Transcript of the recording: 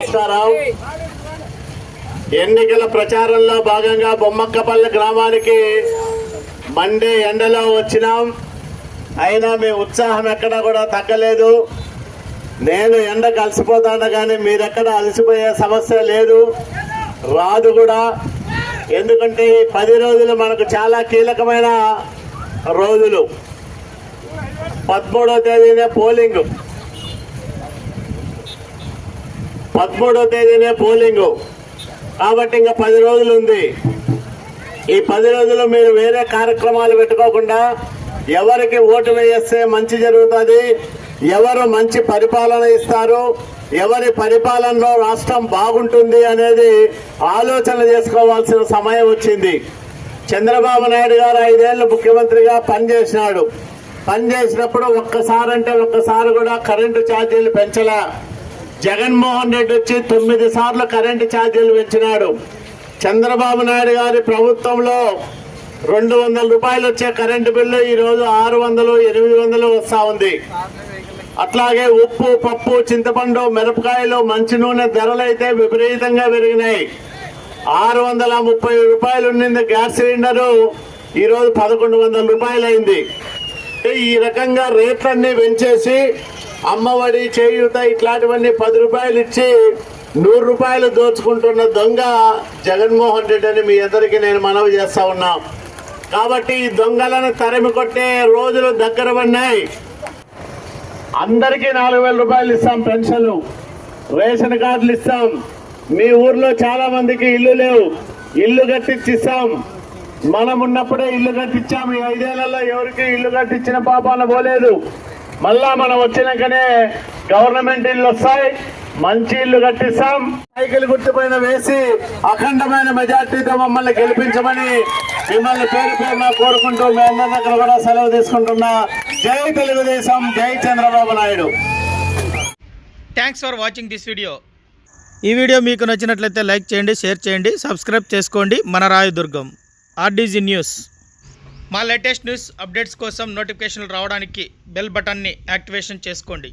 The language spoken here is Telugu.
కృష్ణారావు. ఎన్నికల ప్రచారంలో భాగంగా బొమ్మక్కపల్లి గ్రామానికి మండే ఎండలో వచ్చినాం. అయినా మీ ఉత్సాహం ఎక్కడా కూడా తగ్గలేదు. నేను ఎండ కలిసిపోతాను కానీ మీరెక్కడ అలసిపోయే సమస్య లేదు, రాదు కూడా. ఎందుకంటే ఈ 10 రోజులు మనకు చాలా కీలకమైన రోజులు. 13వ తేదీనే పోలింగ్, 13వ తేదీనే పోలింగు. కాబట్టి ఇంకా 10 రోజులు ఉంది. ఈ 10 రోజులు మీరు వేరే కార్యక్రమాలు పెట్టుకోకుండా ఎవరికి ఓటు వేస్తే మంచి జరుగుతుంది, ఎవరు మంచి పరిపాలన ఇస్తారు, ఎవరి పరిపాలనలో రాష్ట్రం బాగుంటుంది అనేది ఆలోచన చేసుకోవాల్సిన సమయం వచ్చింది. చంద్రబాబు నాయుడు గారు 5 ఏళ్లు ముఖ్యమంత్రిగా పనిచేసినాడు. పనిచేసినప్పుడు ఒక్కసారి కూడా కరెంటు ఛార్జీలు పెంచలే. జగన్మోహన్ రెడ్డి వచ్చి 9 సార్లు కరెంటు ఛార్జీలు పెంచినాడు. చంద్రబాబు నాయుడు గారి ప్రభుత్వంలో 200 రూపాయలు వచ్చే కరెంటు బిల్లు ఈరోజు 600, 800 వస్తా ఉంది. అట్లాగే ఉప్పు, పప్పు, చింతపండు, మిరపకాయలు, మంచి నూనె ధరలు అయితే విపరీతంగా పెరిగినాయి. 630 రూపాయలు ఉండింది గ్యాస్ సిలిండరు, ఈరోజు 1100 రూపాయలు అయింది. ఈ రకంగా రేట్లన్నీ పెంచేసి అమ్మఒడి, చేయూత ఇట్లాంటివన్నీ 10 రూపాయలు ఇచ్చి 100 రూపాయలు దోచుకుంటున్న దొంగ జగన్మోహన్ రెడ్డి అని మీ అందరికీ నేను మనవి చేస్తా ఉన్నా. కాబట్టి ఈ దొంగలను తరిమి కొట్టే రోజులు దగ్గర పడినాయి. అందరికీ 4000 రూపాయలు ఇస్తాం, పెన్షన్లు, రేషన్ కార్డులు ఇస్తాం. మీ ఊర్లో చాలా మందికి ఇల్లు లేవు, ఇల్లు కట్టించిస్తాం. మనం ఉన్నప్పుడే ఇల్లు కట్టించాం. ఈ 5 ఏళ్లలో ఎవరికి ఇల్లు కట్టించిన పాపాన పోలేదు. మళ్ళా మనం వచ్చినాకనే గవర్నమెంట్ ఇల్లు వస్తాయి, మంచి ఇల్లు కట్టిస్తాం. సైకిల్ గుర్తుపైన వేసి అఖండమైన మెజార్టీతో మమ్మల్ని గెలిపించమని మిమ్మల్ని పేరు పేరున కోరుకుంటూ మీ అందరి దగ్గర కూడా సెలవు తీసుకుంటున్నా. జై తెలుగుదేశం, జై Chandrababu Naidu. Thanks for watching this video. ఈ వీడియో మీకు నచ్చినట్లయితే లైక్ చేయండి, షేర్ చేయండి, సబ్స్క్రైబ్ చేసుకోండి. మన రాయదుర్గం ఆర్డీజీ న్యూస్. మా లేటెస్ట్ న్యూస్ అప్డేట్స్ కోసం నోటిఫికేషన్లు రావడానికి బెల్ బటన్ని యాక్టివేషన్ చేసుకోండి.